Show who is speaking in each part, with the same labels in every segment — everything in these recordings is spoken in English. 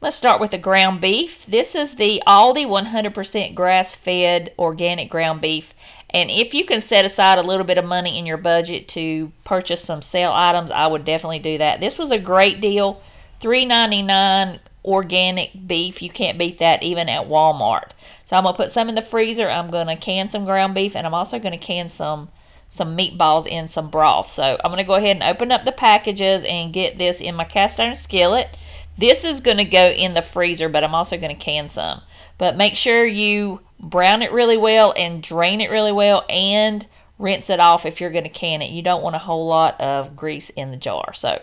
Speaker 1: Let's start with the ground beef. This is the Aldi 100% grass-fed organic ground beef. And if you can set aside a little bit of money in your budget to purchase some sale items, I would definitely do that. This was a great deal, $3.99 organic beef. You can't beat that even at Walmart. So I'm going to put some in the freezer. I'm going to can some ground beef, and I'm also going to can some meatballs in some broth. So I'm going to go ahead and open up the packages and get this in my cast iron skillet. This is going to go in the freezer, but I'm also going to can some. But make sure you brown it really well and drain it really well and rinse it off if you're going to can it. You don't want a whole lot of grease in the jar. So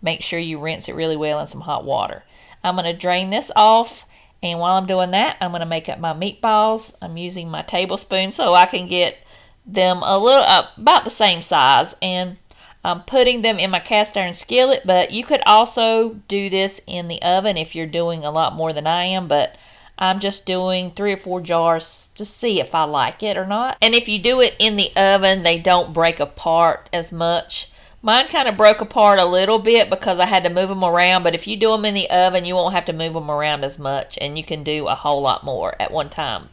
Speaker 1: make sure you rinse it really well in some hot water. I'm going to drain this off, and while I'm doing that, I'm going to make up my meatballs. I'm using my tablespoon so I can get them a little about the same size, and I'm putting them in my cast iron skillet, but you could also do this in the oven if you're doing a lot more than I am, but I'm just doing 3 or 4 jars to see if I like it or not. And if you do it in the oven, they don't break apart as much. Mine kind of broke apart a little bit because I had to move them around, but if you do them in the oven, you won't have to move them around as much, and you can do a whole lot more at one time.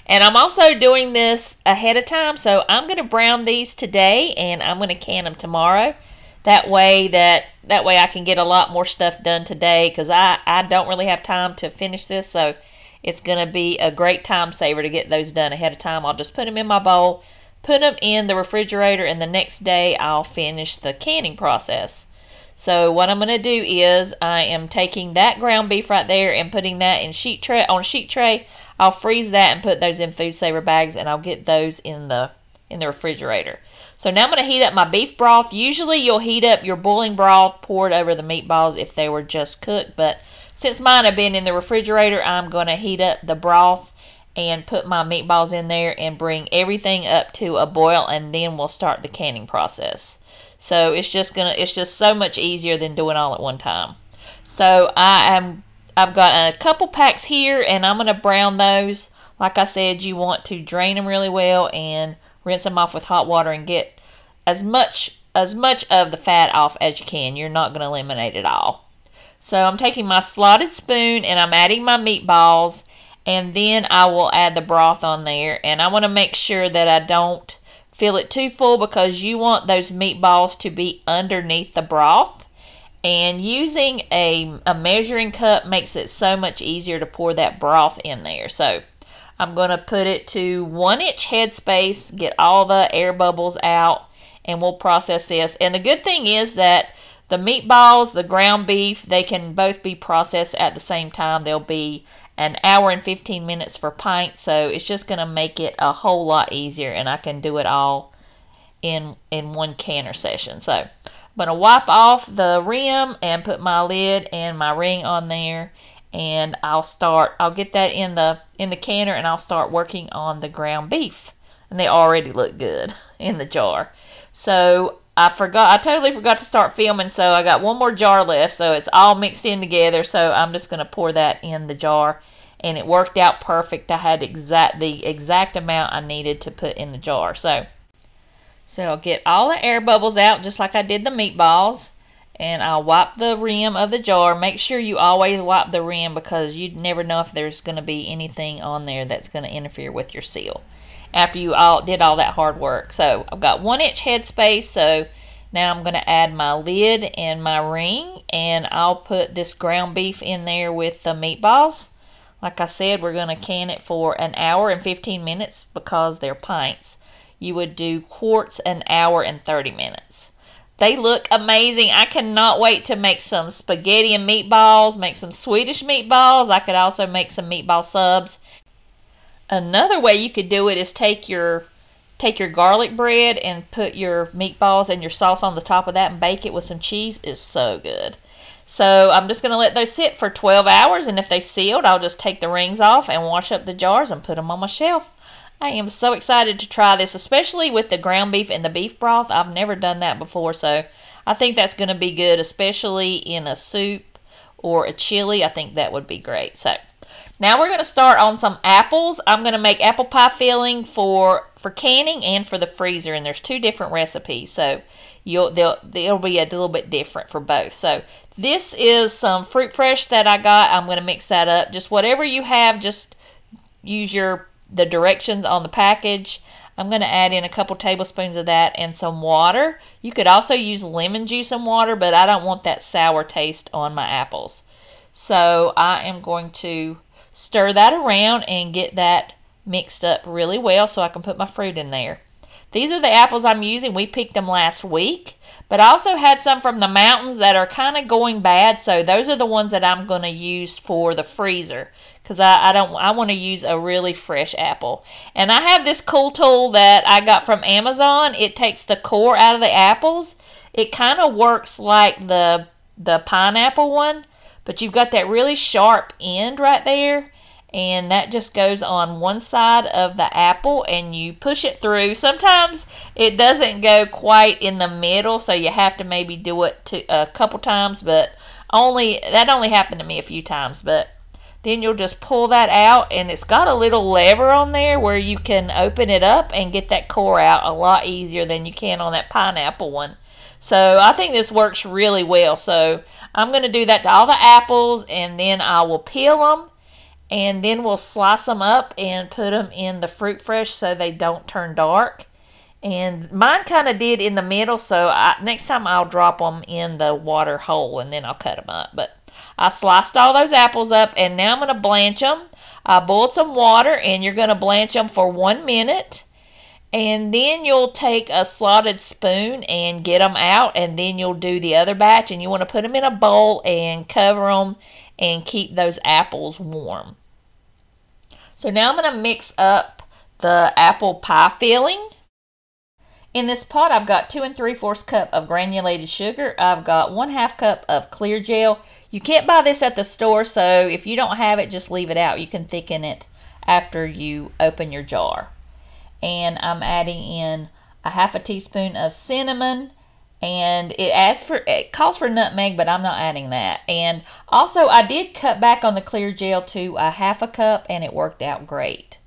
Speaker 1: And I'm also doing this ahead of time, so I'm going to brown these today, and I'm going to can them tomorrow. That way I can get a lot more stuff done today, because I don't really have time to finish this, so it's going to be a great time saver to get those done ahead of time. I'll just put them in my bowl, put them in the refrigerator, and the next day I'll finish the canning process. So what I'm going to do is I am taking that ground beef right there and putting that in on a sheet tray. I'll freeze that and put those in food saver bags, and I'll get those in the refrigerator. So now I'm going to heat up my beef broth. Usually you'll heat up your boiling broth, pour it over the meatballs if they were just cooked, but since mine have been in the refrigerator, I'm going to heat up the broth and put my meatballs in there and bring everything up to a boil, and then we'll start the canning process. So it's just so much easier than doing all at one time. So I've got a couple packs here, and I'm going to brown those. Like I said, you want to drain them really well and rinse them off with hot water and get as much of the fat off as you can. You're not going to eliminate it all. So I'm taking my slotted spoon and I'm adding my meatballs, and then I will add the broth on there. And I want to make sure that I don't fill it too full, because you want those meatballs to be underneath the broth. And using a measuring cup makes it so much easier to pour that broth in there. So I'm going to put it to 1-inch headspace, get all the air bubbles out, and we'll process this. And the good thing is that the meatballs, the ground beef, they can both be processed at the same time. They'll be an hour and 15 minutes for pints, so it's just going to make it a whole lot easier, and I can do it all in one canner session. So I'm going to wipe off the rim and put my lid and my ring on there, and I'll get that in the canner, and I'll start working on the ground beef. And they already look good in the jar. So I totally forgot to start filming, so I got one more jar left, so it's all mixed in together. So I'm just going to pour that in the jar, and it worked out perfect. I had the exact amount I needed to put in the jar. So I'll get all the air bubbles out just like I did the meatballs, and I'll wipe the rim of the jar. Make sure you always wipe the rim, because you never know if there's going to be anything on there that's going to interfere with your seal after you did all that hard work. So I've got 1-inch headspace, so now I'm going to add my lid and my ring, and I'll put this ground beef in there with the meatballs. Like I said, we're going to can it for an hour and 15 minutes because they're pints. You would do quarts an hour and 30 minutes. They look amazing. I cannot wait to make some spaghetti and meatballs, make some Swedish meatballs. I could also make some meatball subs. Another way you could do it is take your garlic bread and put your meatballs and your sauce on the top of that and bake it with some cheese. It's so good. So I'm just going to let those sit for 12 hours, and if they sealed, I'll just take the rings off and wash up the jars and put them on my shelf. I am so excited to try this, especially with the ground beef and the beef broth. I've never done that before, so I think that's going to be good, especially in a soup or a chili. I think that would be great. So Now we're going to start on some apples. I'm going to make apple pie filling for canning and for the freezer, and there's 2 different recipes, so they'll be a little bit different for both. So this is some fruit fresh that I got. I'm going to mix that up. Just whatever you have, just use the directions on the package. I'm going to add in a couple tablespoons of that and some water. You could also use lemon juice and water, but I don't want that sour taste on my apples. So I am going to stir that around and get that mixed up really well so I can put my fruit in there. These are the apples I'm using. We picked them last week, but I also had some from the mountains that are kind of going bad, so those are the ones that I'm going to use for the freezer, because I want to use a really fresh apple. And I have this cool tool that I got from Amazon. It takes the core out of the apples. It kind of works like the pineapple one, but you've got that really sharp end right there, and that just goes on one side of the apple, and you push it through. Sometimes it doesn't go quite in the middle, so you have to maybe do it a couple times, but that only happened to me a few times. But then you'll just pull that out, and it's got a little lever on there where you can open it up and get that core out a lot easier than you can on that pineapple one. So I think this works really well. So I'm going to do that to all the apples, and then I will peel them, and then we'll slice them up and put them in the fruit fresh so they don't turn dark. And mine kind of did in the middle, so next time I'll drop them in the water hole and then I'll cut them up. But I sliced all those apples up, and now I'm going to blanch them. I boiled some water, and you're going to blanch them for 1 minute. And then you'll take a slotted spoon and get them out, and then you'll do the other batch, and you want to put them in a bowl and cover them and keep those apples warm. So now I'm going to mix up the apple pie filling. In this pot, I've got 2 3/4 cup of granulated sugar. I've got 1/2 cup of clear gel. You can't buy this at the store, so if you don't have it, just leave it out. You can thicken it after you open your jar. And I'm adding in a 1/2 teaspoon of cinnamon, and it calls for nutmeg, but I'm not adding that. And also I did cut back on the clear gel to a 1/2 cup, and it worked out great.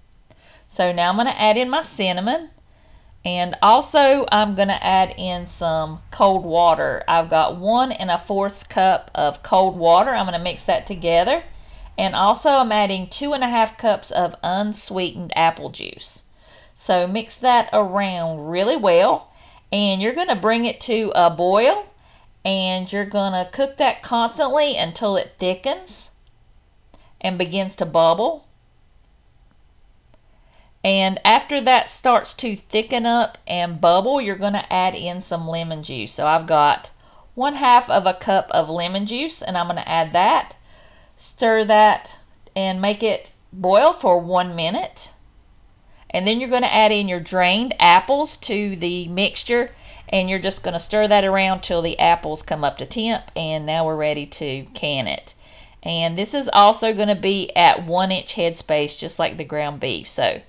Speaker 1: So now I'm going to add in my cinnamon, and also I'm going to add in some cold water. I've got 1 1/4 cup of cold water. I'm going to mix that together, and also I'm adding 2 1/2 cups of unsweetened apple juice. So mix that around really well, and you're going to bring it to a boil, and you're going to cook that constantly until it thickens and begins to bubble. And after that starts to thicken up and bubble, you're going to add in some lemon juice. So I've got 1/2 cup of lemon juice, and I'm going to add that. Stir that and make it boil for 1 minute. And then you're going to add in your drained apples to the mixture, and you're just going to stir that around till the apples come up to temp, and now we're ready to can it. And this is also going to be at 1-inch headspace, just like the ground beef. So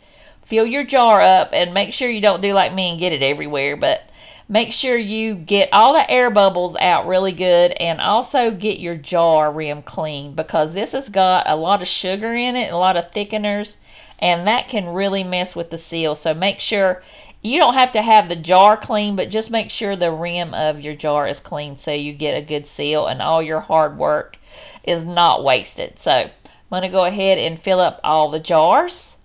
Speaker 1: fill your jar up, and make sure you don't do like me and get it everywhere, but make sure you get all the air bubbles out really good, and also get your jar rim clean, because this has got a lot of sugar in it, a lot of thickeners, and that can really mess with the seal. So make sure you don't have to have the jar clean, but just make sure the rim of your jar is clean so you get a good seal and all your hard work is not wasted. So I'm going to go ahead and fill up all the jars,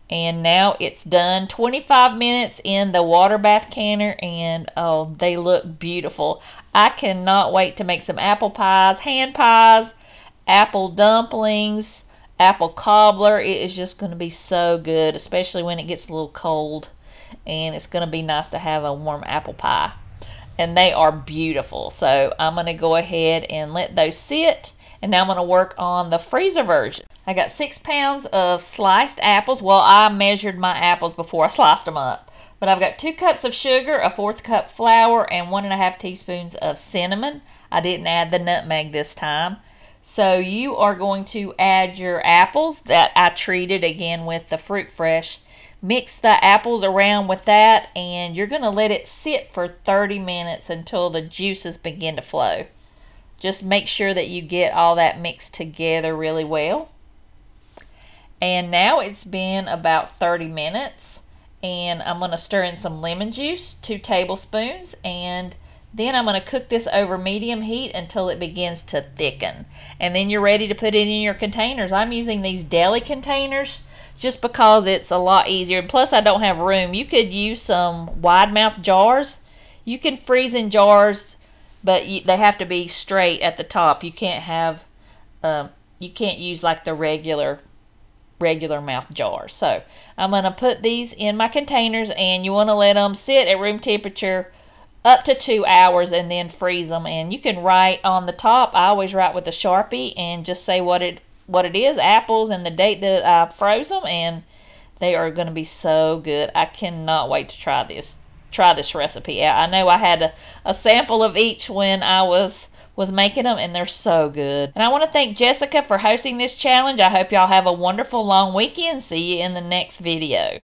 Speaker 1: and now it's done. 25 minutes in the water bath canner, and oh, they look beautiful. I cannot wait to make some apple pies, hand pies, apple dumplings, apple cobbler. It is just going to be so good, especially when it gets a little cold, and it's going to be nice to have a warm apple pie. And they are beautiful. So I'm going to go ahead and let those sit, and now I'm going to work on the freezer version. I got 6 pounds of sliced apples. Well, I measured my apples before I sliced them up, but I've got 2 cups of sugar, a 1/4 cup flour, and 1 1/2 teaspoons of cinnamon. I didn't add the nutmeg this time. So you are going to add your apples that I treated again with the fruit fresh. Mix the apples around with that, and you're going to let it sit for 30 minutes until the juices begin to flow. Just make sure that you get all that mixed together really well. And now it's been about 30 minutes. And I'm going to stir in some lemon juice, 2 tablespoons, and then I'm going to cook this over medium heat until it begins to thicken. And then you're ready to put it in your containers. I'm using these deli containers just because it's a lot easier. And plus I don't have room. You could use some wide mouth jars. You can freeze in jars, but they have to be straight at the top. You can't have, you can't use like the regular mouth jars. So I'm going to put these in my containers, and you want to let them sit at room temperature up to 2 hours and then freeze them. And you can write on the top, I always write with a Sharpie and just say what it is, apples, and the date that I froze them, and they are going to be so good. I cannot wait to try this recipe out. I know I had a sample of each when I was making them, and they're so good. And I want to thank Jessica for hosting this challenge. I hope y'all have a wonderful long weekend. See you in the next video.